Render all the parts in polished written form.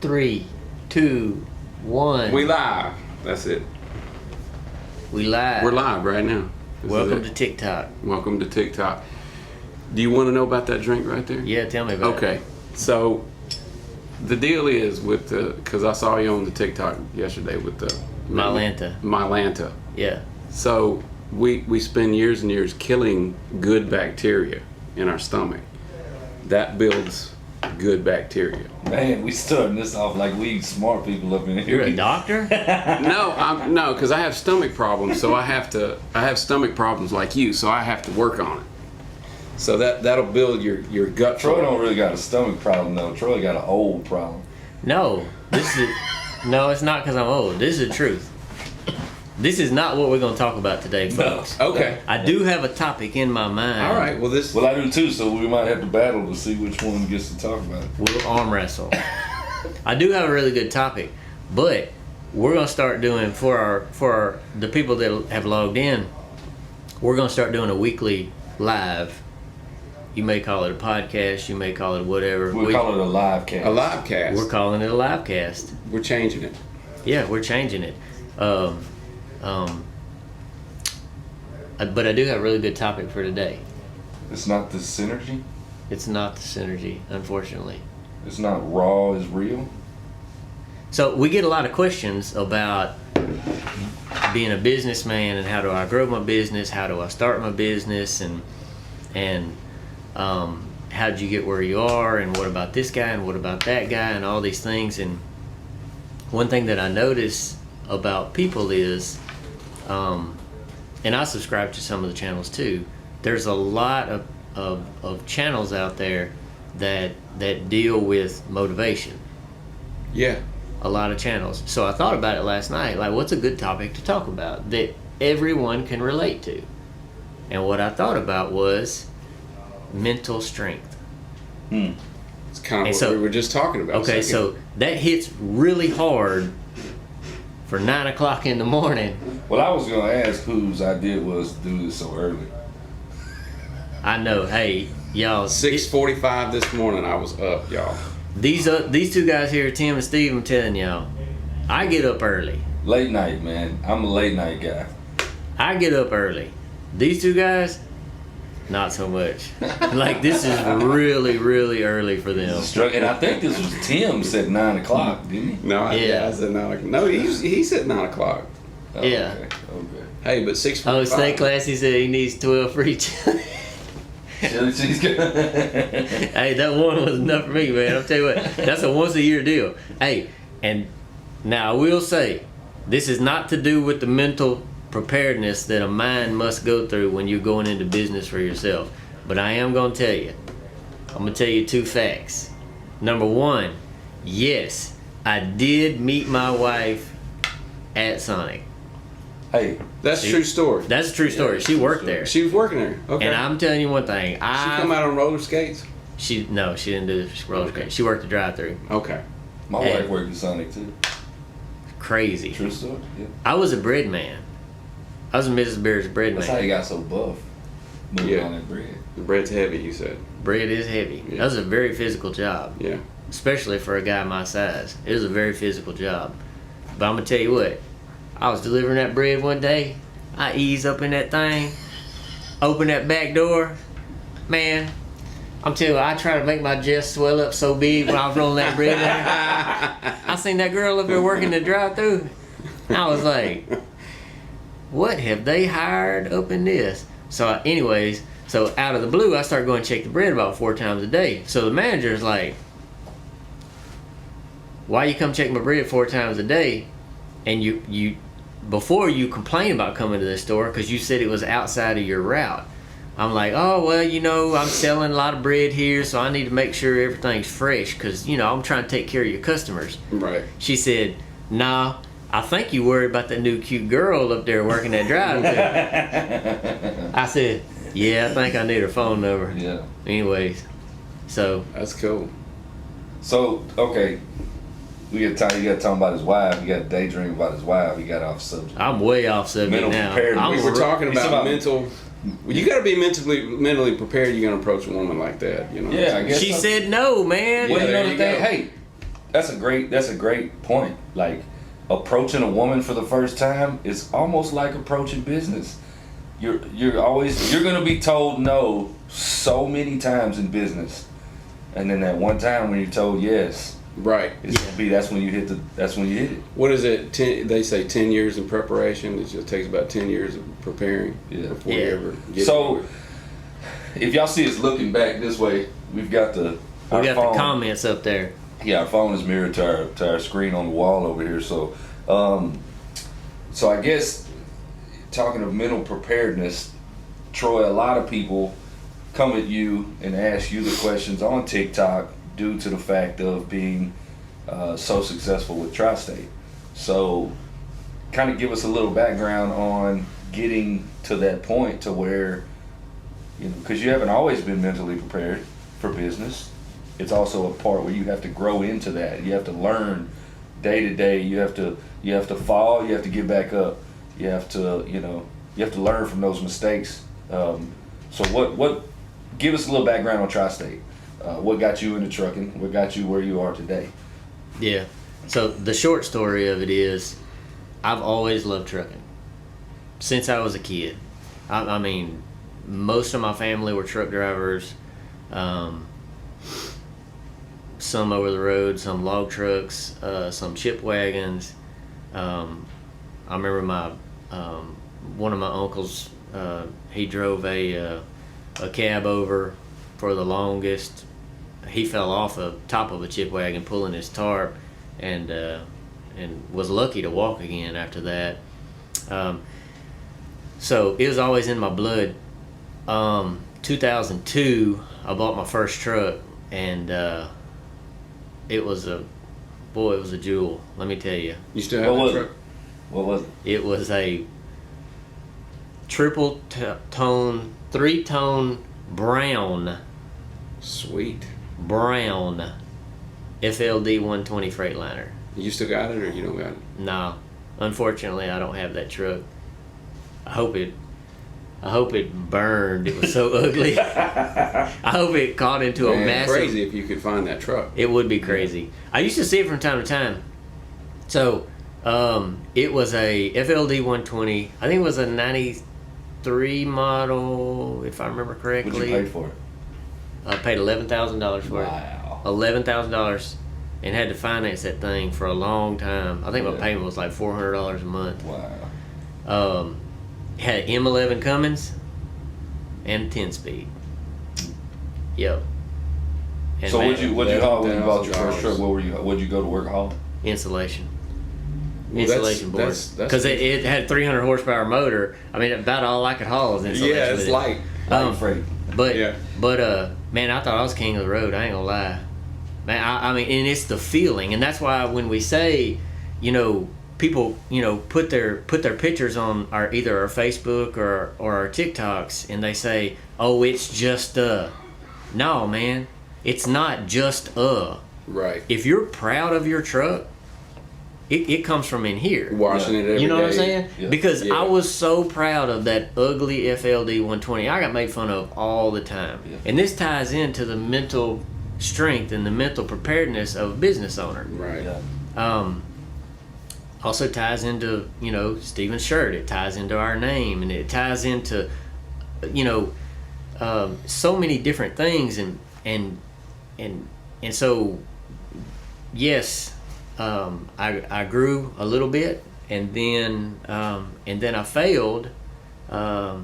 3, 2, 1. We live. That's it. We live. We're live right now. Welcome to TikTok. Welcome to TikTok. Do you want to know about that drink right there? Yeah, tell me about it. Okay. So the deal is with the, because I saw you on the TikTok yesterday with the Mylanta. Yeah. So we spend years and years killing good bacteria in our stomach. That builds good bacteria. Man, we starting this off like we smart people up in here. You're a doctor? No, because I have stomach problems, so I have stomach problems like you, so I have to work on it. So that'll build your gut. Troy don't really got a stomach problem though. Troy got an old problem. No, no, it's not because I'm old. This is the truth. This is not what we're going to talk about today, folks. No. Okay. I do have a topic in my mind. All right. Well, I do too. So we might have to battle to see which one gets to talk about it. We'll arm wrestle. I do have a really good topic, but we're going to start doing for the people that have logged in. We're going to start doing a weekly live. You may call it a podcast. You may call it whatever. We'll call it a live cast. A live cast. We're calling it a live cast. We're changing it. Yeah, we're changing it. But I do have a really good topic for today. It's not the synergy? It's not the synergy, unfortunately. It's not raw is real? So we get a lot of questions about being a businessman and how do I grow my business, how do I start my business, and how did you get where you are, and what about this guy, and what about that guy, and all these things. And one thing that I notice about people is, and I subscribe to some of the channels too, there's a lot of channels out there that deal with motivation. Yeah. A lot of channels. So I thought about it last night, like what's a good topic to talk about that everyone can relate to? And what I thought about was mental strength. It's kind of what we were just talking about. Okay, so that hits really hard for 9 o'clock in the morning. Well, I was going to ask whose idea it was to do this so early. I know. Hey, y'all. 6:45 this morning, I was up, y'all. These two guys here, Tim and Steve, I'm telling y'all, I get up early. Late night, man. I'm a late night guy. I get up early. These two guys, not so much. Like, this is really, really early for them. And I think this was Tim said 9 o'clock, didn't he? No, I said 9 o'clock. No, he said 9 o'clock. Oh, yeah. Okay. Hey, but 6:45. Oh, stay classy said he needs 12 for each. Chili cheese good. Hey, that one was enough for me, man. I'll tell you what, that's a once a year deal. Hey, and now I will say, this is not to do with the mental preparedness that a mind must go through when you're going into business for yourself. But I am going to tell you, I'm going to tell you 2 facts. Number 1, yes, I did meet my wife at Sonic. Hey, that's a true story. That's a true story. Yeah, she worked there. She was working there. Okay. And I'm telling you one thing. She come out on roller skates? She didn't do the roller skates. She worked the drive-thru. Okay. My wife worked at Sonic too. Crazy. True story. Yeah. I was a bread man. I was a Mrs. Bear's bread That's man. how you got so buff. Moving on that bread. The bread's heavy, you said. Bread is heavy. Yeah. That was a very physical job. Yeah. Especially for a guy my size. It was a very physical job. But I'm going to tell you what. I was delivering that bread one day. I ease up in that thing. Open that back door. Man, I'm telling you, I try to make my chest swell up so big when I was rolling that bread there. I seen that girl up there working the drive-thru. I was like, what have they hired up in this? So anyways, so out of the blue, I started going to check the bread about 4 times a day. So the manager's like, why you come check my bread 4 times a day? And you before you complain about coming to this store because you said it was outside of your route. I'm like, oh, well, I'm selling a lot of bread here, so I need to make sure everything's fresh because, I'm trying to take care of your customers. Right. She said, nah, I think you worried about that new cute girl up there working that drive-thru. I said, yeah, I think I need her phone number. Yeah. Anyways, so. That's cool. So, okay. You got talking about his wife. You got to daydream about his wife. He got off subject. I'm way off subject Mental now. preparedness. We were talking about mental. Well, you got to be mentally prepared. You're gonna approach a woman like that, Yeah, I guess. She said no, man. Well, Yeah, you know there the you thing. Hey, that's a great point. Like, approaching a woman for the first time is almost like approaching business. You're gonna be told no so many times in business, and then that one time when you're told yes, right, that's when you hit it. What is it? They say 10 years in preparation. It just takes about 10 years of preparing before you ever get so. If y'all see us looking back this way, we've got the comments up there. Yeah, our phone is mirrored to our screen on the wall over here. So, so I guess talking of mental preparedness, Troy, a lot of people come at you and ask you the questions on TikTok due to the fact of being so successful with Tri-State. So, kind of give us a little background on getting to that point to where, because you haven't always been mentally prepared for business. It's also a part where you have to grow into that. You have to learn day to day. You have to fall. You have to get back up. You have to learn from those mistakes. So what? Give us a little background on Tri-State. What got you into trucking? What got you where you are today? Yeah. So the short story of it is, I've always loved trucking since I was a kid. I mean, most of my family were truck drivers. Some over the road, some log trucks, some chip wagons. I remember one of my uncles. He drove a cab over for the longest. He fell off the top of a chip wagon pulling his tarp, and was lucky to walk again after that. So it was always in my blood. 2002, I bought my first truck, and it was a jewel. Let me tell you. You still have that truck? What was it? It was a triple tone, 3-tone brown. Sweet. Brown FLD 120 Freightliner. You still got it, or you don't got it? No, unfortunately, I don't have that truck. I hope it burned. It was so ugly. I hope it caught into a massive. Crazy if you could find that truck. It would be crazy. I used to see it from time to time. So, it was a FLD 120. I think it was a 93 model, if I remember correctly. What'd you pay for it? I paid $11,000 for it. Wow. $11,000, and had to finance that thing for a long time. I think my payment was like $400 a month. Wow. Had M11 Cummins and 10-speed. Yep. And So man, what'd you haul when you bought your first $11,000. truck? What'd you go to work haul? Insulation. Well, Insulation board. Because it had 300 horsepower motor. I mean, about all I could haul was insulation. Yeah, it's light. Light freight. But man, I thought I was king of the road. I ain't gonna lie. Man, I mean, and it's the feeling, and that's why when we say, people, put their pictures on either our Facebook or our TikToks, and they say, "Oh, it's just no, man, it's not just Right. If you're proud of your truck, it comes from in here. Washing it every day. You know what I'm saying? Yeah. Because I was so proud of that ugly FLD 120. I got made fun of all the time. Yeah. And this ties into the mental strength and the mental preparedness of a business owner. Right. Yeah. Also ties into, Steven's shirt. It ties into our name, and it ties into, so many different things. And so, yes, I grew a little bit, and then I failed a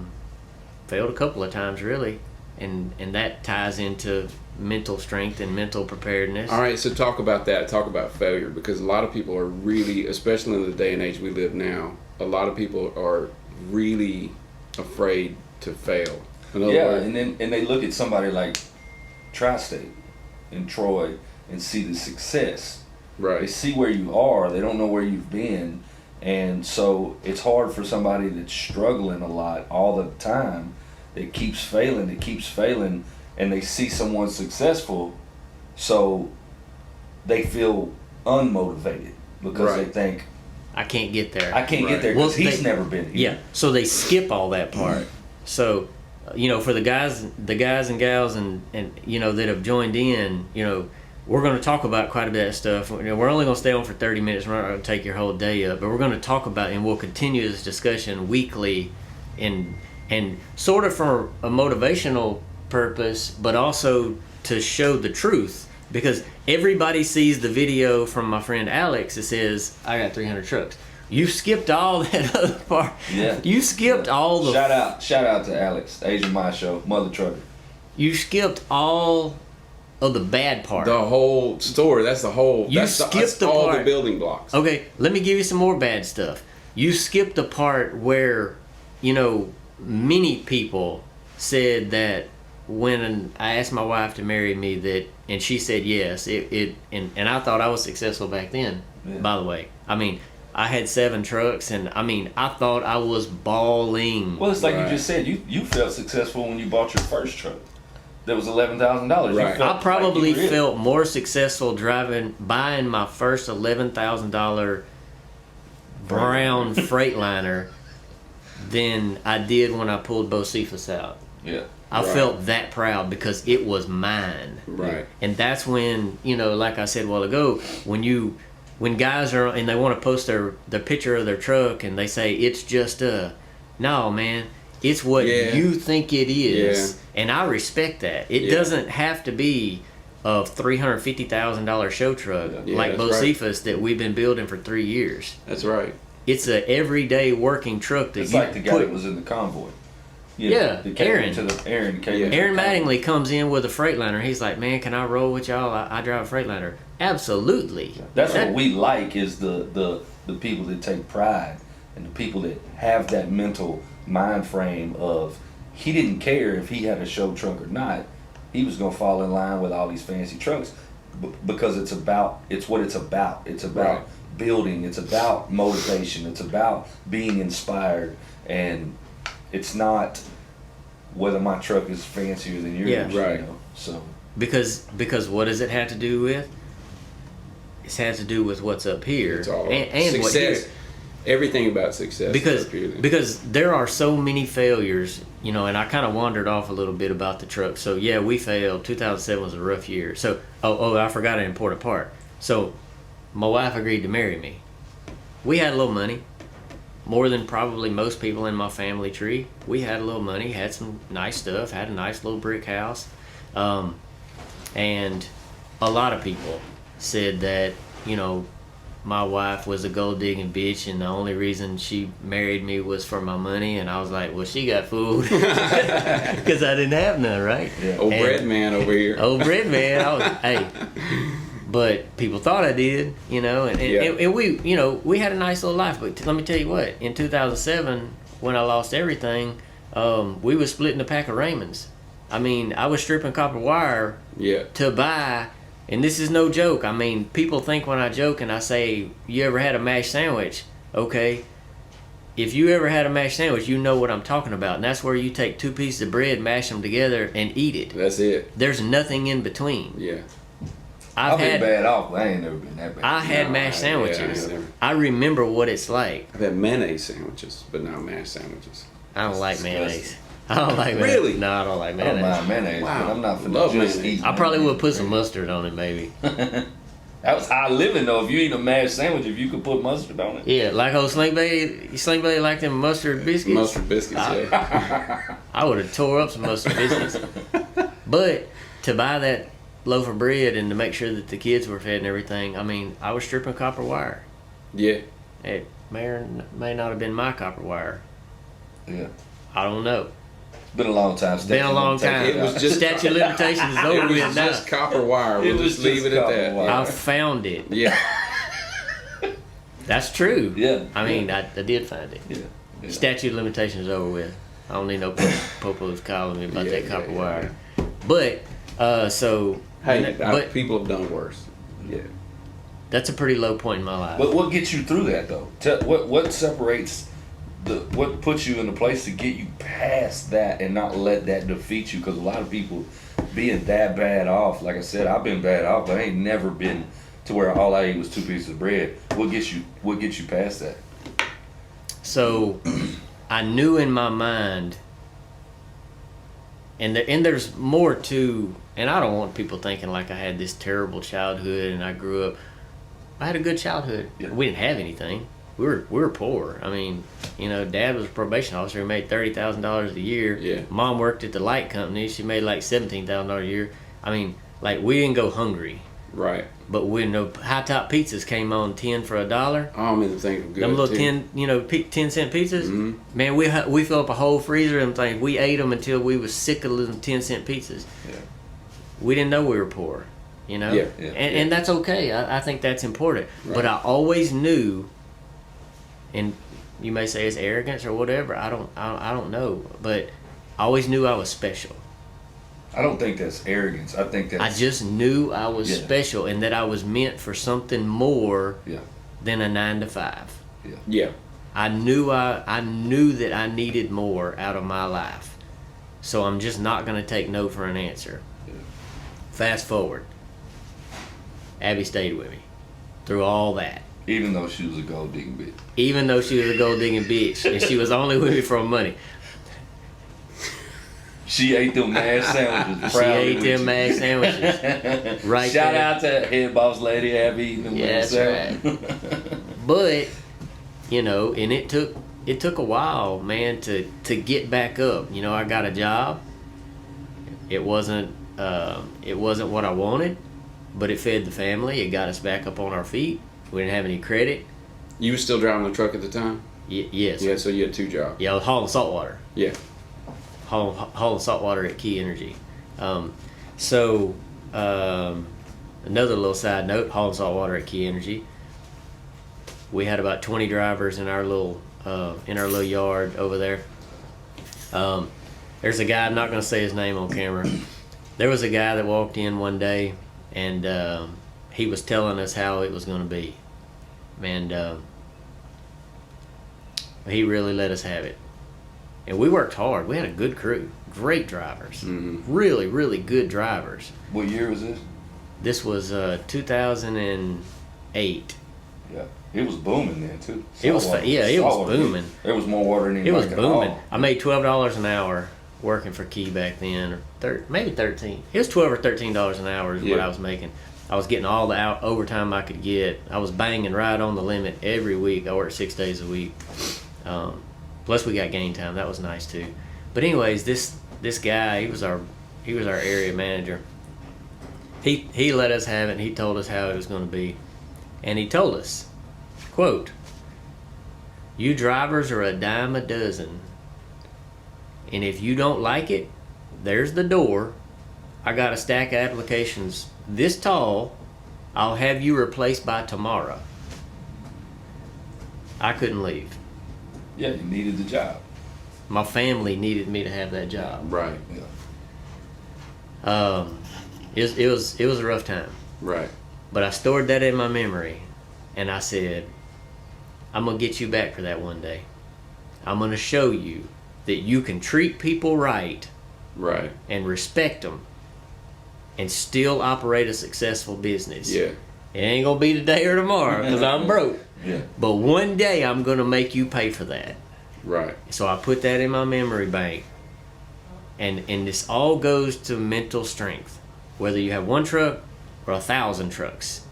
couple of times, really, and that ties into mental strength and mental preparedness. All right, so talk about that. Talk about failure, because a lot of people are really, especially in the day and age we live now, a lot of people are really afraid to fail. In other words, and they look at somebody like Tri-State and Troy and see the success. right. They see where you are. They don't know where you've been, and so it's hard for somebody that's struggling a lot all the time. That keeps failing, and they see someone successful, so they feel unmotivated because they think, I can't get there. I can't get there because he's never been here. Yeah, so they skip all that part. So, for the guys and gals and that have joined in, we're going to talk about quite a bit of stuff. We're only going to stay on for 30 minutes. We're not going to take your whole day up, but we're going to talk about, and we'll continue this discussion weekly, and sort of for a motivational purpose, but also to show the truth, because everybody sees the video from my friend Alex that says I got 300 trucks. You skipped all that other part. Yeah. You skipped all the. Shout out to Alex, Asian My Show, Mother Trucker. You skipped all of the bad part. The whole story. That's the whole. You that's skipped the all part. the building blocks. Okay, let me give you some more bad stuff. You skipped the part where, many people said that when I asked my wife to marry me, that, and she said yes, and I thought I was successful back then. Yeah. By the way, I mean, I had 7 trucks, and I mean, I thought I was balling. Well, it's like Right. you just said, you felt successful when you bought your first truck. That was $11,000. Right. I probably felt more successful buying my first $11,000 brown Freightliner than I did when I pulled Bocephus out. Yeah. I Right. felt that proud because it was mine. Right. And that's when, like I said a while ago, when guys are, and they want to post their picture of their truck and they say, it's just no, man, it's what Yeah. you think it is. Yeah. And I respect that. It Yeah. doesn't have to be a $350,000 show truck Yeah, like that's Bocephus that we've been building for 3 years. That's right. It's a everyday working truck that It's you like the guy that was in the convoy. Yeah, that came Aaron. into the Aaron came Yeah. into Aaron the convoy. Mattingly comes in with a Freightliner. He's like, man, can I roll with y'all? I drive a Freightliner. Absolutely. That's what we like, is the people that take pride and the people that have that mental mind frame of, he didn't care if he had a show truck or not. He was going to fall in line with all these fancy trucks because it's what it's about. It's about Right. building. It's about motivation. It's about being inspired. And it's not whether my truck is fancier than yours. Yeah. Right. So Because what does it have to do with? It has to do with what's up here It's all and what success. here. Everything about success. Because is appealing. because there are so many failures, and I kind of wandered off a little bit about the truck. So yeah, we failed. 2007 was a rough year. So I forgot an important part. So my wife agreed to marry me. We had a little money, more than probably most people in my family tree. We had a little money, had some nice stuff, had a nice little brick house, and a lot of people said that my wife was a gold digging bitch, and the only reason she married me was for my money. And I was like, well, she got fooled because I didn't have none, right? Yeah. Old And- bread man over here. Old bread man. Hey, but people thought I did, and we, we had a nice little life. But let me tell you what, in 2007, when I lost everything, we was splitting a pack of Raymonds. I mean, I was stripping copper wire Yeah. to buy. And this is no joke. I mean, people think when I joke and I say, you ever had a mashed sandwich? Okay. If you ever had a mashed sandwich, you know what I'm talking about. And that's where you take 2 pieces of bread, mash them together, and eat it. That's it. There's nothing in between. Yeah. I've been bad off, but I ain't never been that bad. I had No, mashed I sandwiches. never. I remember what it's like. I've had mayonnaise sandwiches, but not mashed sandwiches. I don't like Disgusting. mayonnaise. I don't like mayonnaise. Really? No, I don't like I don't mayonnaise. mind mayonnaise, Wow. but I'm not finna Love just mayonnaise. eat I probably mayonnaise. would put some mustard on it, maybe. That was high living, though. If you eat a mashed sandwich, if you could put mustard on it. Yeah, like old Sling Belly like them mustard biscuits. Mustard biscuits, yeah. I would have tore up some mustard biscuits. But to buy that loaf of bread and to make sure that the kids were fed and everything, I mean, I was stripping copper wire. Yeah. It may not have been my copper wire. Yeah. I don't know. Been a long time. Been a long time. It was just- Statute of limitations is It over was with now. just copper wire. It We'll was just leave just it at copper that. wire. I found it. Yeah. That's true. Yeah. I mean, I did find it. Yeah. Yeah. Statute of limitations is over with. I don't need no popos calling me about Yeah, that copper yeah, wire. But, so... Hey, but people have done worse. Yeah. that's a pretty low point in my life. But what gets you through that, though? What separates what puts you in a place to get you past that and not let that defeat you? Because a lot of people being that bad off, like I said, I've been bad off, but I ain't never been to where all I ate was 2 pieces of bread. What gets you past that? So, I knew in my mind, and there's more to and I don't want people thinking like I had this terrible childhood and I grew up. I had a good childhood. Yeah. We didn't have anything. We were poor. I mean, you know, Dad was a probation officer. He made $30,000 a year. Yeah. Mom worked at the light company. She made like $17,000 a year. I mean, like, we didn't go hungry. Right. But when the high top pizzas came on 10 for $1, Oh, I mean, the things were good. them little too. 10-cent pizzas, Mhm. man, we filled up a whole freezer of them things. We ate them until we was sick of them 10-cent pizzas. Yeah. We didn't know we were poor, you know. Yeah, yeah, And that's okay. I think that's important. Right. But I always knew, and you may say it's arrogance or whatever. I don't know, but I always knew I was special. I don't think that's arrogance. I think that's I just knew I was Yeah. special and that I was meant for something more yeah, than a 9 to 5. Yeah. I knew that I needed more out of my life. So I'm just not going to take no for an answer. Yeah. Fast forward. Abby stayed with me through all that. Even though she was a gold digging bitch. Even though she was a gold digging bitch and she was only with me for money. She ate them mash sandwiches. She ate them mash sandwiches. Right Shout there. out to head boss lady Abby eating them Yeah, mash that's sandwiches. But, you know, and it took a while, man, to get back up. You know, I got a job. It wasn't what I wanted, but it fed the family. It got us back up on our feet. We didn't have any credit. You was still driving the truck at the time? Yes. Yeah, so you had 2 jobs. Yeah, I was hauling salt water. Yeah. Hauling salt water at Key Energy. Another little side note, hauling salt water at Key Energy. We had about 20 drivers in our little yard over there. There's a guy, I'm not going to say his name on camera. There was a guy that walked in one day, and he was telling us how it was going to be. And he really let us have it. And we worked hard. We had a good crew. Great drivers. Mm-hmm. Really, really good drivers. What year was this? This was 2008. Yeah. It was booming then too. It was Saltwater. it was Saltwater. booming. There was more water than It was anybody could booming. haul. I made $12 an hour working for Key back then, or maybe 13. It was $12 or $13 an hour is what Yeah. I was making. I was getting all the overtime I could get. I was banging right on the limit every week. I worked 6 days a week. Plus we got game time. That was nice too. But anyways, this guy, he was our area manager. He let us have it, and he told us how it was going to be. And he told us, quote, "You drivers are a dime a dozen. And if you don't like it, there's the door. I got a stack of applications this tall. I'll have you replaced by tomorrow." I couldn't leave. Yeah, you needed the job. My family needed me to have that job. Right. Yeah. It was a rough time. Right. But I stored that in my memory, and I said, I'm going to get you back for that one day. I'm going to show you that you can treat people right Right. and respect them and still operate a successful business. Yeah. It ain't going to be today or tomorrow because I'm broke. Yeah. But one day I'm going to make you pay for that. Right. So I put that in my memory bank. And this all goes to mental strength, whether you have one truck or 1,000 trucks.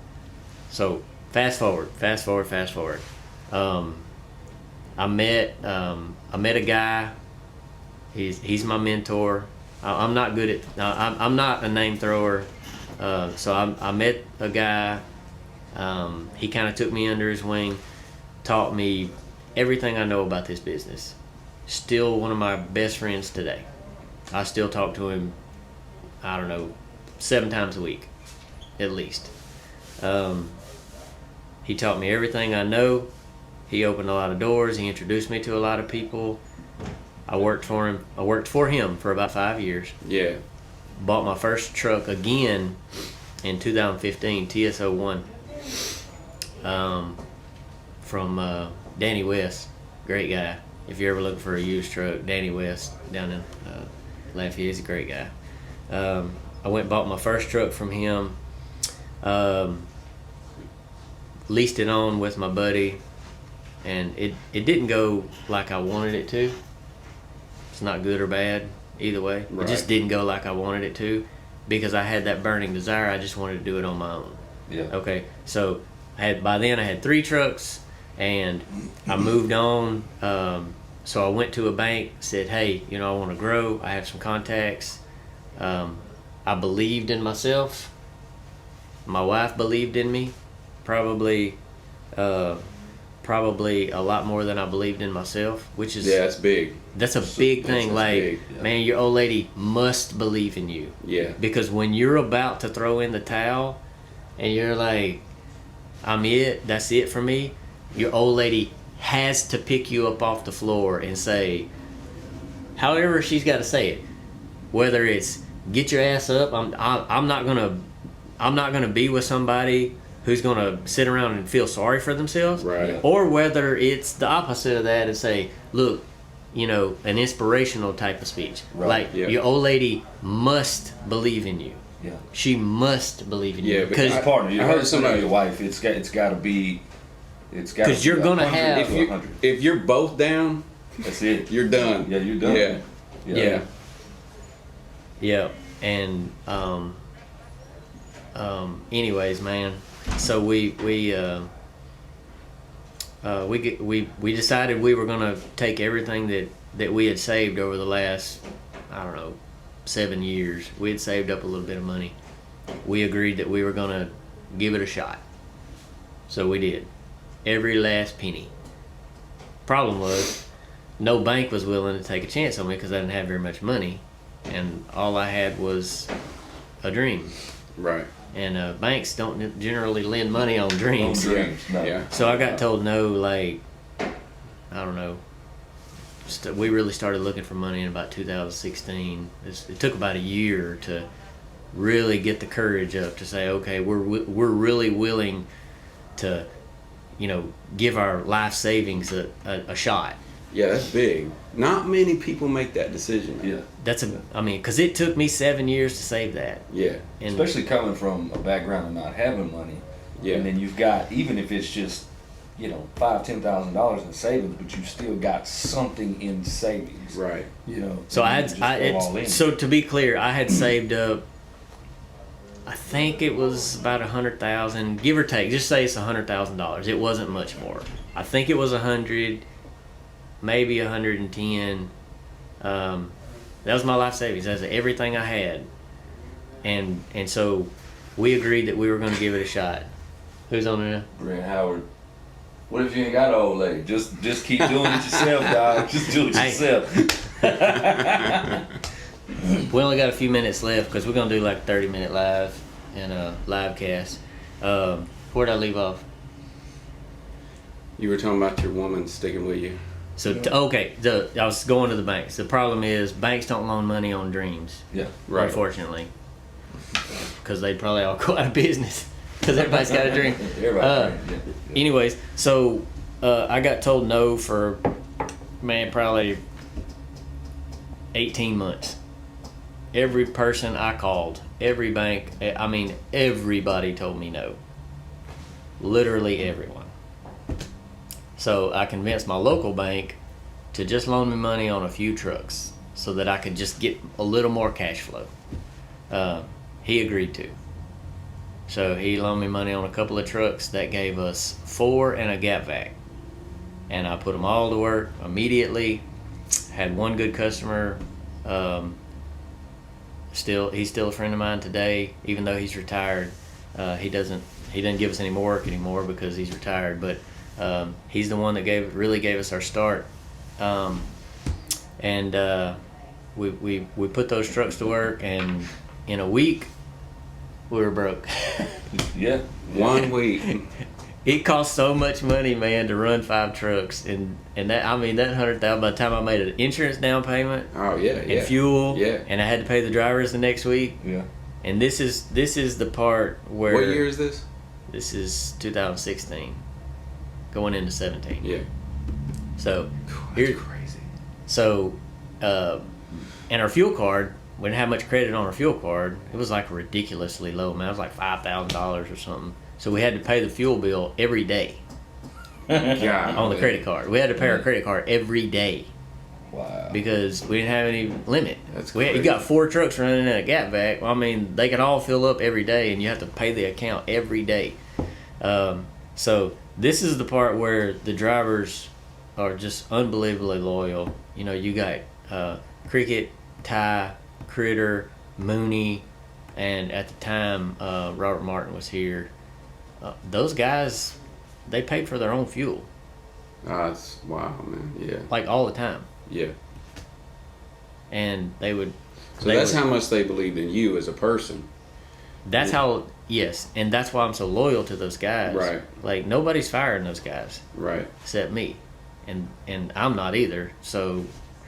So fast forward. I met a guy. He's my mentor. I'm not good at. I'm not a name thrower. So I met a guy. He kind of took me under his wing, taught me everything I know about this business. Still one of my best friends today. I still talk to him, I don't know, 7 times a week, at least. He taught me everything I know. He opened a lot of doors. He introduced me to a lot of people. I worked for him for about 5 years. Yeah. Bought my first truck again in 2015, Ts.001, from Danny West. Great guy. If you're ever looking for a used truck, Danny West down in Lafayette, he's a great guy. I went and bought my first truck from him. Leased it on with my buddy, and it didn't go like I wanted it to. It's not good or bad either way. Right. It just didn't go like I wanted it to. because I had that burning desire. I just wanted to do it on my own. Yeah. Okay, so by then I had 3 trucks, and I moved on. So I went to a bank, said, hey, I want to grow. I have some contacts. I believed in myself. My wife believed in me, probably a lot more than I believed in myself, which is that's big. That's a big thing. That's like, big. Yeah. man, your old lady must believe in you. Yeah. Because when you're about to throw in the towel, and you're like, that's it for me, your old lady has to pick you up off the floor and say, however she's got to say it, whether it's get your ass up, I'm not gonna be with somebody who's gonna sit around and feel sorry for themselves, Right. or whether it's the opposite of that and say, look, an inspirational type of speech. Right. Like, Yeah. your old lady must believe in you. Yeah. She must believe in you. Yeah, Because Partner, you I heard heard somebody, somebody- your wife. It's got to be. It's got. 'Cause you're gonna 100 have- to 100. If you're both down, That's it. you're done. Yeah, you're done. Yeah. Yeah. Yeah, and anyways, man. So we decided we were gonna take everything that we had saved over the last, I don't know, 7 years. We had saved up a little bit of money. We agreed that we were gonna give it a shot. So we did. Every last penny. Problem was, no bank was willing to take a chance on me because I didn't have very much money, and all I had was a dream. Right. And banks don't generally lend money on No dreams. dreams. No. Yeah. So I got told no, like, I don't know. We really started looking for money in about 2016. It took about a year to really get the courage up to say, okay, we're really willing to, give our life savings a shot. Yeah, that's big. Not many people make that decision. Yeah. Because it took me 7 years to save that. Yeah. And Especially coming from a background of not having money. Yeah. And then you've got, even if it's just, $5,000-$10,000 in savings, but you still got something in savings. Right. So and you just go all in. so to be clear, I had saved up, I think it was about 100,000, give or take. Just say it's $100,000. It wasn't much more. I think it was 100, maybe 110. That was my life savings. That's everything I had, and so we agreed that we were going to give it a shot. Who's on there? Brent Howard. What if you ain't got an old lady? Just keep doing it yourself, dog. Just do it yourself. We only got a few minutes left because we're going to do like a 30-minute live and a live cast. Where'd I leave off? You were talking about your woman sticking with you. So, I was going to the banks. The problem is banks don't loan money on dreams, Yeah. Right. unfortunately, because they'd probably all go out of business because everybody's got a dream. Everybody. Yeah. Anyways, so I got told no for, probably 18 months. Every person I called, every bank, everybody told me no. Literally everyone. So I convinced my local bank to just loan me money on a few trucks so that I could just get a little more cash flow. He agreed to. So he loaned me money on a couple of trucks that gave us 4 and a gap vac. And I put them all to work immediately. Had one good customer. He's still a friend of mine today, even though he's retired. He doesn't give us any more work anymore because he's retired. But he's the one that really gave us our start. We put those trucks to work, and in a week we were broke. Yeah. 1 week. It cost so much money, man, to run 5 trucks, and that that $100,000. By the time I made an insurance down payment, Oh yeah. and Yeah. fuel, Yeah. and I had to pay the drivers the next week, Yeah. and this is the part where What year is this? This is 2016, going into 17. Yeah. So That's here, crazy. so and our fuel card, we didn't have much credit on our fuel card. It was like ridiculously low, man. It was like $5,000 or something. So we had to pay the fuel bill every day God. on the credit card. We had to pay our credit card every day. Wow. because we didn't have any limit. That's You crazy. got 4 trucks running in a gap vac. I mean, they can all fill up every day, and you have to pay the account every day. So this is the part where the drivers are just unbelievably loyal. You know, you got Cricket, Ty, Critter, Mooney, and at the time Robert Martin was here. Those guys, they paid for their own fuel, That's wow, man. Yeah. like all the time, Yeah. and they would. So that's how much they believed in you as a person. That's how. Yes, and that's why I'm so loyal to those guys. Right. Like nobody's firing those guys Right. except me, and I'm not either. So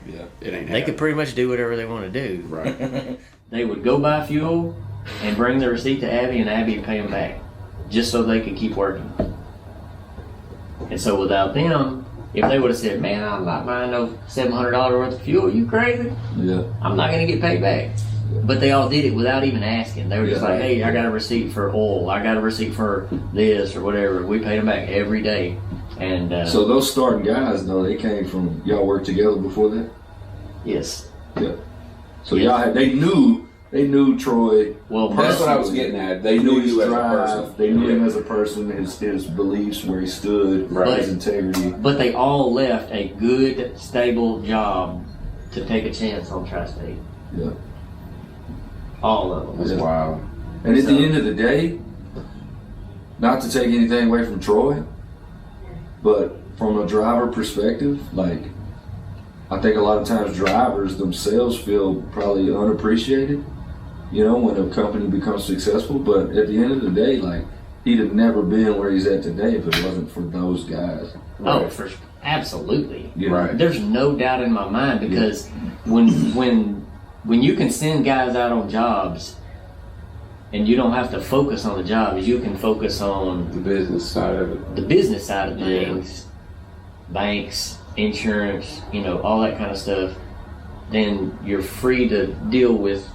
Yeah. It ain't they could pretty much do whatever they want to do. Right. They would go buy fuel and bring the receipt to Abby, and Abby would pay them back, just so they could keep working. And so without them, if they would have said, "Man, I'm not buying no $700 worth of fuel," you crazy? Yeah. I'm not gonna get paid back. But they all did it without even asking. They were just Yeah. like, "Hey, I got a receipt for oil. I got a receipt for this or whatever." We paid them back every day. And So those starting guys, though, they came from y'all worked together before that. yes, Yeah. So y'all had they knew Troy. well, That's what I was getting at. They knew his you as a drive, person. They knew him as a person, his beliefs, where he stood, Right. his integrity. but they all left a good, stable job to take a chance on Tri-State. Yeah. All of them. That's Yeah. wild. And at So- the end of the day, not to take anything away from Troy, but from a driver perspective, like I think a lot of times drivers themselves feel probably unappreciated, you know, when a company becomes successful. But at the end of the day, like he'd have never been where he's at today if it wasn't for those guys. Oh, Right. for absolutely. You know? Right. There's no doubt in my mind because when you can send guys out on jobs and you don't have to focus on the jobs, you can focus on The business side of it. the business side of Yeah. things, banks, insurance, you know, all that kind of stuff, then you're free to deal with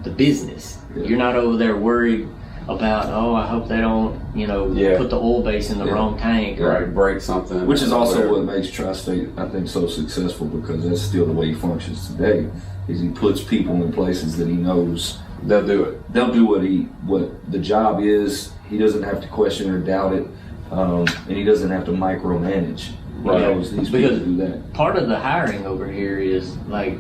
the business. Yeah. You're not over there worried about, oh, I hope they don't, you know, Yeah. put the oil base in the Yeah. wrong tank. Or, Right. Break something. Which is also whatever. what makes Tri-State, I think, so successful because that's still the way he functions today. Is he puts people in places that he knows They'll do it. they'll do what the job is. He doesn't have to question or doubt it, and he doesn't have to micromanage. He Right. knows these people Because do that. part of the hiring over here is like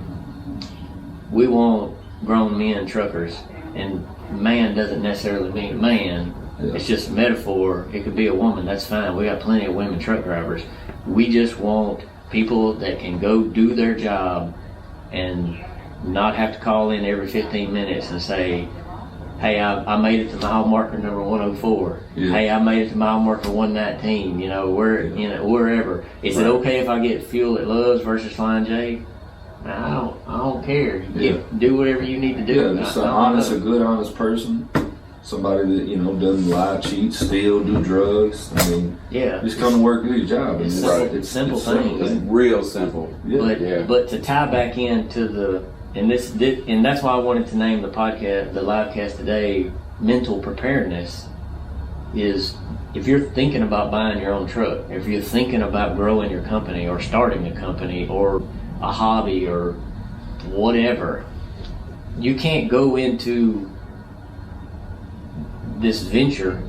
we want grown men truckers, and man doesn't necessarily mean man. Yeah. It's just a metaphor. It could be a woman. That's fine. We got plenty of women truck drivers. We just want people that can go do their job and not have to call in every 15 minutes and say, "Hey, I made it to mile marker number 104. Yeah. Hey, I made it to mile marker 119. You know, wherever. Is it Right. okay if I get fuel at Love's versus Flying J? I don't care. Yeah. Do whatever you need to do. Yeah, just a good, honest person. Somebody that, you know, doesn't lie, cheat, steal, do drugs. I mean, Yeah. just come to work, do your job. It's And simple things. It's real simple. Yeah. Yeah. But to tie back into and that's why I wanted to name the podcast, the live cast today, mental preparedness, is if you're thinking about buying your own truck, if you're thinking about growing your company or starting a company or a hobby or whatever, you can't go into this venture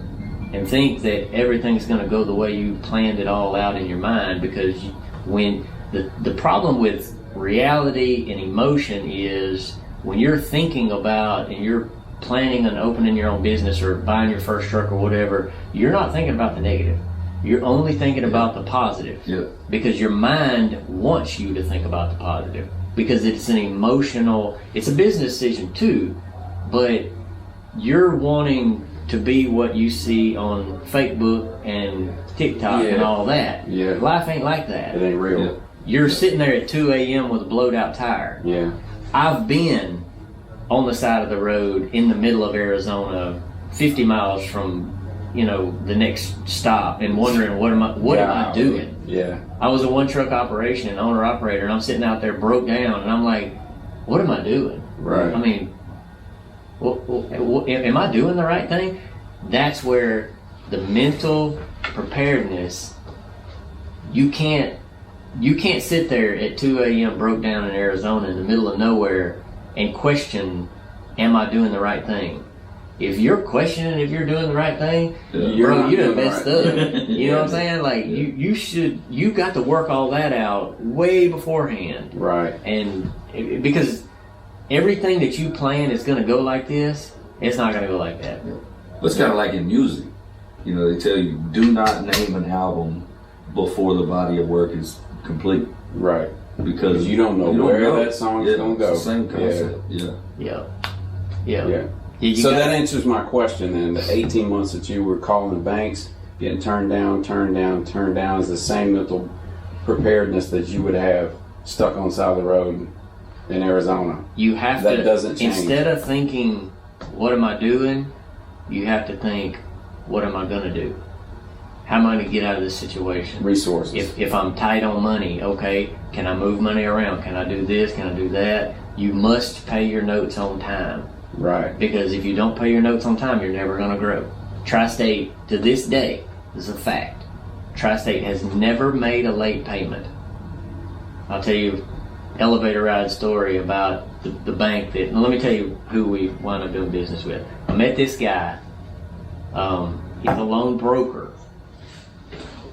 and think that everything's going to go the way you planned it all out in your mind, because when the problem with reality and emotion is when you're thinking about and you're planning on opening your own business or buying your first truck or whatever, you're not thinking about the negative. You're only thinking about the positive. Yeah. Because your mind wants you to think about the positive, because it's an emotional, it's a business decision too, but you're wanting to be what you see on Facebook and TikTok and Yeah. all that. Yeah. Life ain't like that. It ain't real. Yeah. You're sitting there at 2 a.m. with a blowed out tire. Yeah. I've been on the side of the road in the middle of Arizona, 50 miles from, you know, the next stop, and wondering what am I doing? Yeah. I was a one truck operation, owner operator, and I'm sitting out there broke down, and I'm like, what am I doing? Right. I mean, am I doing the right thing? That's where the mental preparedness, you can't You can't sit there at 2 a.m. broke down in Arizona in the middle of nowhere and question, am I doing the right thing? If you're questioning if you're doing the right thing, bro, you done messed up. You know what I'm saying? Like, you got to work all that out way beforehand. Right. And because everything that you plan is going to go like this, it's not going to go like that. It's kind of like in music. You know, they tell you, do not name an album before the body of work is complete. Right. Because you don't know where that song is going to go. It's the same concept. Yeah. So that answers my question. And the 18 months that you were calling banks, getting turned down is the same mental preparedness that you would have stuck on the side of the road in Arizona. You have that to, doesn't change. Instead of thinking, what am I doing? You have to think, what am I going to do? How am I going to get out of this situation? Resources. If I'm tight on money, okay, can I move money around? Can I do this? Can I do that? You must pay your notes on time. Right. Because if you don't pay your notes on time, you're never going to grow. Tri-State, to this day, this is a fact. Tri-State has never made a late payment. I'll tell you elevator ride story about the bank that, let me tell you who we wound up doing business with. I met this guy. He's a loan broker.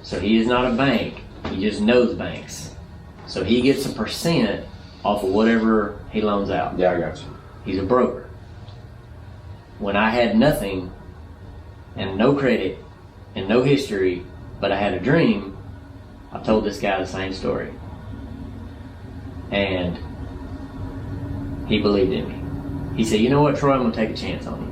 So he is not a bank. He just knows banks. So he gets a percent off of whatever he loans out. Yeah, I got you. He's a broker. When I had nothing and no credit and no history, but I had a dream, I told this guy the same story. And he believed in me. He said, you know what, Troy, I'm going to take a chance on you.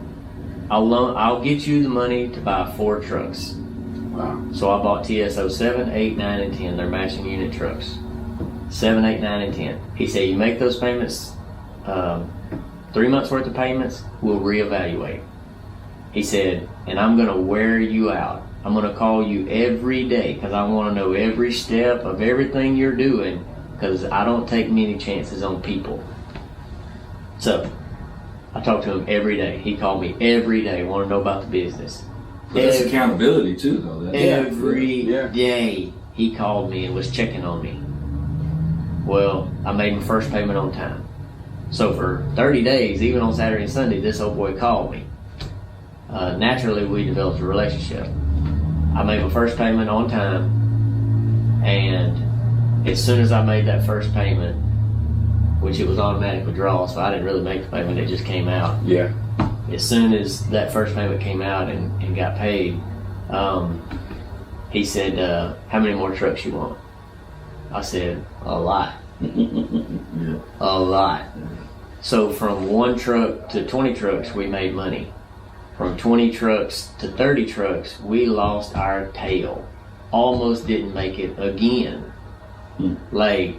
I'll get you the money to buy 4 trucks. Wow. So I bought TSO 7, 8, 9, and 10. They're matching unit trucks. 7, 8, 9, and 10. He said, you make those payments, 3 months worth of payments, we'll reevaluate. He said, and I'm going to wear you out. I'm going to call you every day because I want to know every step of everything you're doing because I don't take many chances on people. So I talked to him every day. He called me every day, want to know about the business. But that's accountability too, though. Every day he called me and was checking on me. Well, I made my first payment on time. So for 30 days, even on Saturday and Sunday, this old boy called me. Naturally, we developed a relationship. I made my first payment on time, and as soon as I made that first payment, which it was automatic withdrawal, so I didn't really make the payment, it just came out. Yeah. As soon as that first payment came out and got paid, he said, how many more trucks you want? I said, a lot. A lot. So from 1 truck to 20 trucks, we made money. From 20 trucks to 30 trucks, we lost our tail. Almost didn't make it again. Like,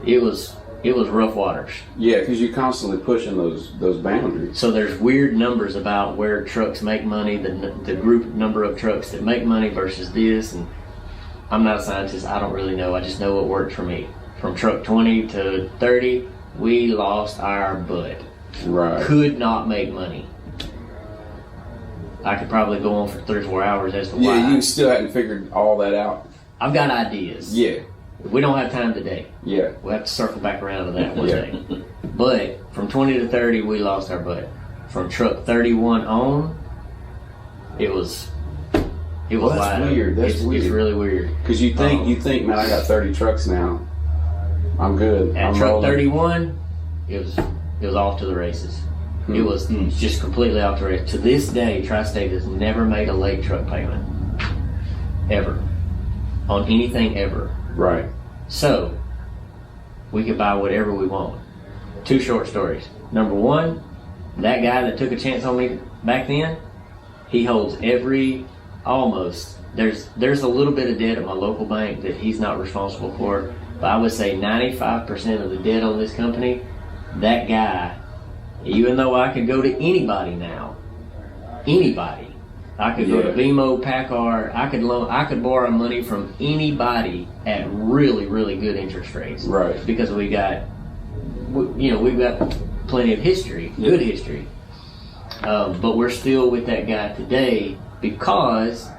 it was rough waters. Yeah, because you're constantly pushing those boundaries. So there's weird numbers about where trucks make money, the group number of trucks that make money versus this, and I'm not a scientist, I don't really know, I just know what worked for me. From truck 20 to 30, we lost our butt. Right. Could not make money. I could probably go on for 3 or 4 hours as to why. Yeah, you still hadn't figured all that out. I've got ideas. Yeah. We don't have time today. Yeah. We'll have to circle back around to that one day. But from 20 to 30, we lost our butt. From truck 31 on, it was that's wide weird. open. That's weird. It's really weird. Because you think, man, I got 30 trucks now. I'm good. At I'm truck rolling. 31, it was off to the races. It was just completely off the races. To this day, Tri-State has never made a late truck payment. Ever. On anything ever. Right. So, we could buy whatever we want. 2 short stories. Number 1, that guy that took a chance on me back then, he holds almost, there's a little bit of debt at my local bank that he's not responsible for, but I would say 95% of the debt on this company, that guy, even though I could go to anybody now, I could go to BMO, PACCAR, I could borrow money from anybody at really, really good interest rates. Right. Because we've got plenty of history, good history. But we're still with that guy today because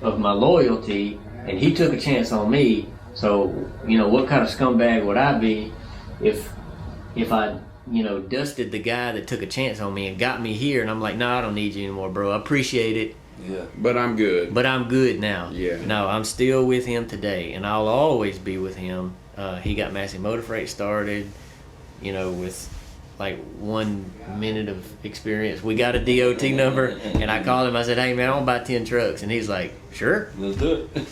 of my loyalty, and he took a chance on me, So, what kind of scumbag would I be if I, dusted the guy that took a chance on me and got me here, and I'm like, no, I don't need you anymore, bro. I appreciate it. Yeah. But I'm good. But I'm good now. Yeah. No, I'm still with him today, and I'll always be with him. He got Massey Motor Freight started, with like 1 minute of experience. We got a DOT number, and I called him. I said, hey, man, I want to buy 10 trucks. And he's like, sure. Let's do it.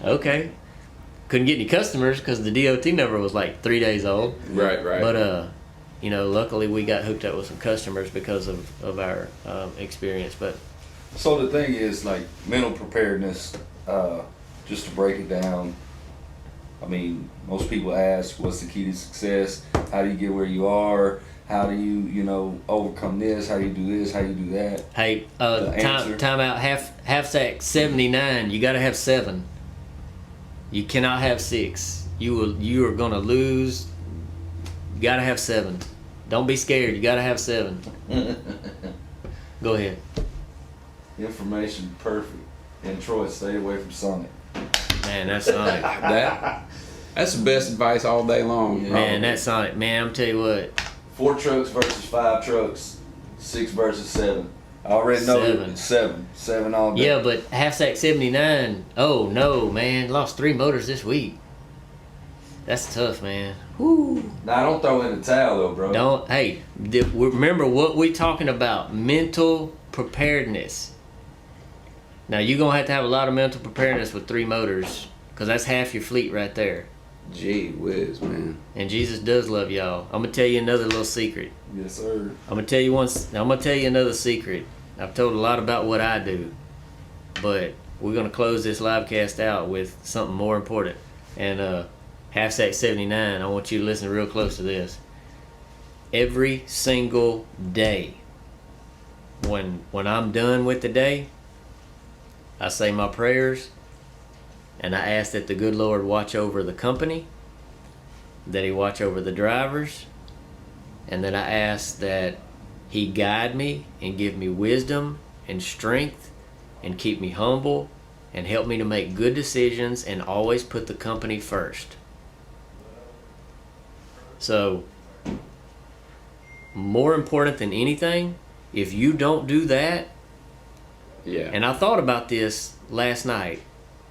Okay. Couldn't get any customers because the DOT number was like 3 days old. Right. But, luckily we got hooked up with some customers because of our experience. But So the thing is, like, mental preparedness, just to break it down, I mean, most people ask, what's the key to success? How do you get where you are? How do you, overcome this? How do you do this? How do you do that? hey, answer. time out, half sack 79. You got to have 7. You cannot have 6. You are gonna lose. You got to have 7. Don't be scared. You got to have 7. Go ahead. Information perfect. And Troy, stay away from Sonic. Man, that's Sonic. That's the best advice all day long. Yeah. Man, that's Sonic. Man, I'm tell you what. 4 trucks versus 5 trucks. 6 versus 7. I already know 7. it's 7. 7 all day. Yeah, but half sack 79. Oh no, man, lost 3 motors this week. That's tough, man. Woo. Now, don't throw in the towel, though, bro. Don't. Hey, remember what we talking about? Mental preparedness. Now you're gonna have a lot of mental preparedness with 3 motors, cause that's half your fleet right there. Gee whiz, man. And Jesus does love y'all. I'm gonna tell you another little secret. Yes, sir. I'm gonna tell you another secret. I've told a lot about what I do, but we're gonna close this live cast out with something more important. And half sack 79, I want you to listen real close to this. Every single day, when I'm done with the day, I say my prayers, and I ask that the good Lord watch over the company, that He watch over the drivers, and that I ask that He guide me and give me wisdom and strength and keep me humble and help me to make good decisions and always put the company first. So, more important than anything, if you don't do that, Yeah. and I thought about this last night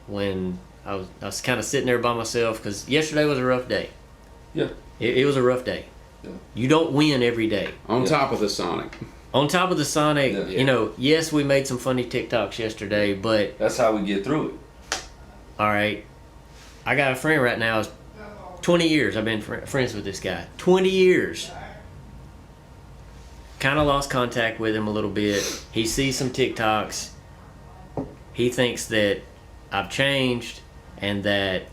when I was kind of sitting there by myself, because yesterday was a rough day. Yeah. It was a rough day. Yeah. You don't win every day. On top of the Sonic. On top of the Sonic, Yeah. Yes, we made some funny TikToks yesterday, but That's how we get through it. all right, I got a friend right now. 20 years I've been friends with this guy. 20 years. Kind of lost contact with him a little bit. He sees some TikToks. He thinks that I've changed and that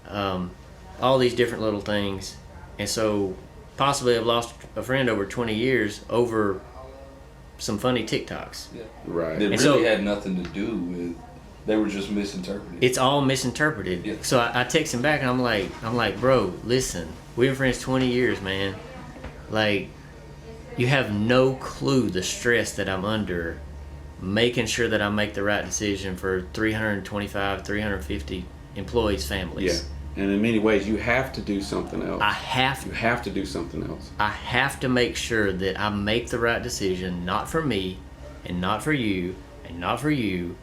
all these different little things. And so possibly I've lost a friend over 20 years over some funny TikToks. Yeah. Right. It really so- had nothing to do with. They were just misinterpreted. It's all misinterpreted. Yeah. So I text him back and I'm like, bro, listen, we've been friends 20 years, man. Like, you have no clue the stress that I'm under making sure that I make the right decision for 325, 350 employees' families. Yeah. And in many ways, you have to do something else. I have You have to do something else. I have to make sure that I make the right decision, not for me, and not for you, and not for you,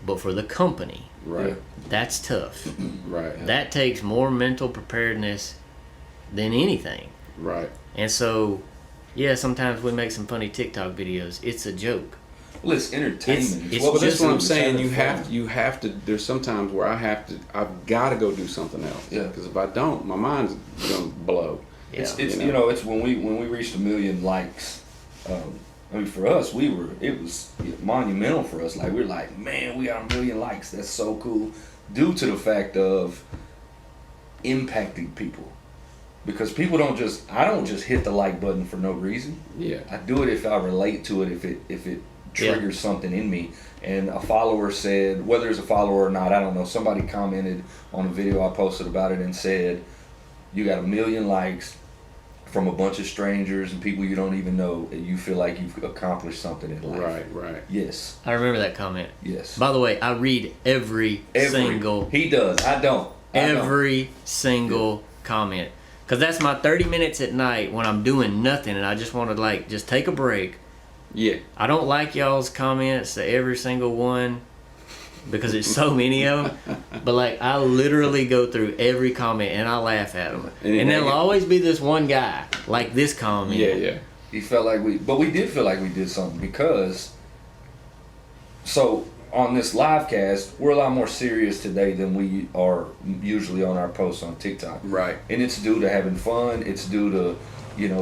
but for the company. Right. That's tough. Right. That takes more mental preparedness than anything. Right. And so, yeah, sometimes we make some funny TikTok videos. It's a joke. Well, it's entertainment. It's Well, that's just- what I'm saying. having You fun. have to. There's sometimes where I've got to go do something else. Yeah. Because if I don't, my mind's gonna blow. It's you you know. know, it's when we reached 1 million likes. I mean, for us, it was monumental for us. Like, we're like, man, we got 1 million likes. That's so cool. Due to the fact of impacting people. Because people I don't just hit the like button for no reason. Yeah. I do it if I relate to it, if it triggers something in me. And a follower said, whether it's a follower or not, I don't know, somebody commented on a video I posted about it and said, you got 1 million likes from a bunch of strangers and people you don't even know, and you feel like you've accomplished something in life. Right. Right. Yes. I remember that comment. Yes. By the way, I read every single. He does. I don't. every single comment. Because that's my 30 minutes at night when I'm doing nothing and I just want to like just take a break. Yeah. I don't like y'all's comments to every single one because it's so many of them. But like I literally go through every comment and I laugh at them. And there'll always be this one guy like this comment. Yeah. He felt like we did feel like we did something because, so on this live cast, we're a lot more serious today than we are usually on our posts on TikTok. Right. And it's due to having fun. It's due to,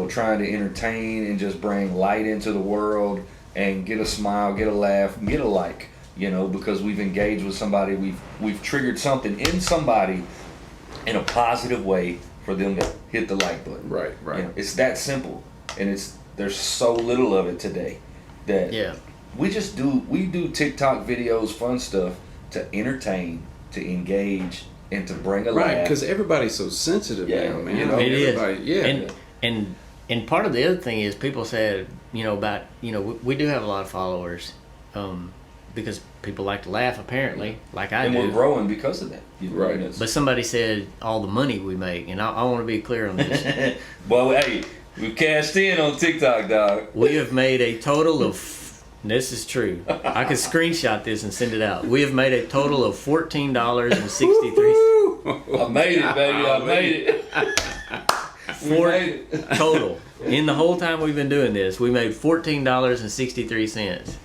trying to entertain and just bring light into the world and get a smile, get a laugh, get a like, because we've engaged with somebody. We've triggered something in somebody in a positive way for them to hit the like button. Right. It's that simple. And there's so little of it today that we do TikTok videos, fun stuff to entertain, to engage, and to bring a laugh. Right, because everybody's so sensitive now, man. It everybody, is. And part of the other thing is people said, about, we do have a lot of followers because people like to laugh, apparently, like I do. And we're growing because of that. Right. But somebody said all the money we make, and I want to be clear on this. Well, hey, we've cashed in on TikTok, dog. We have made a total of, this is true, I could screenshot this and send it out. We have made a total of $14.63. I made it, baby. I made it. Total. In the whole time we've been doing this, we made $14.63.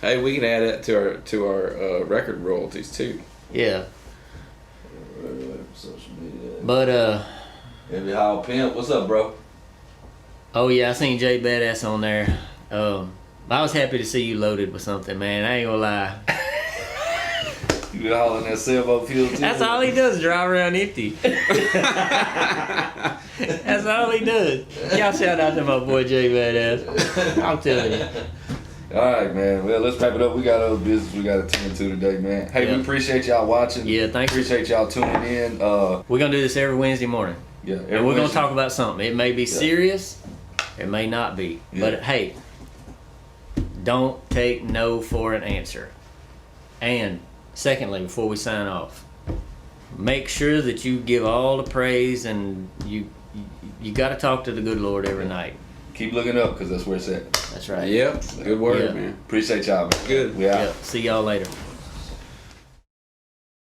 Hey, we can add that to our record royalties too. Yeah. Social media. But Heavy Hall Pimp, what's up, bro? oh yeah, I seen Jay Badass on there. I was happy to see you loaded with something, man. I ain't gonna lie. You been hauling that sailboat fuel too? That's all he does, drive around empty. That's all he does. Y'all shout out to my boy Jay Badass. I'm telling you. All right, man. Well, let's wrap it up. We got other business we got to tend to today, man. Hey, we appreciate y'all watching. Yeah, thanks. Appreciate y'all tuning in. We're gonna do this every Wednesday morning. Yeah, And we're gonna talk about something. It may be serious, it may not be. But hey, don't take no for an answer. And secondly, before we sign off, make sure that you give all the praise, and you got to talk to the good Lord every night. Keep looking up, because that's where it's at. That's right. Yep. Good word, man. Appreciate y'all, man. Good. We out. Yep. See y'all later.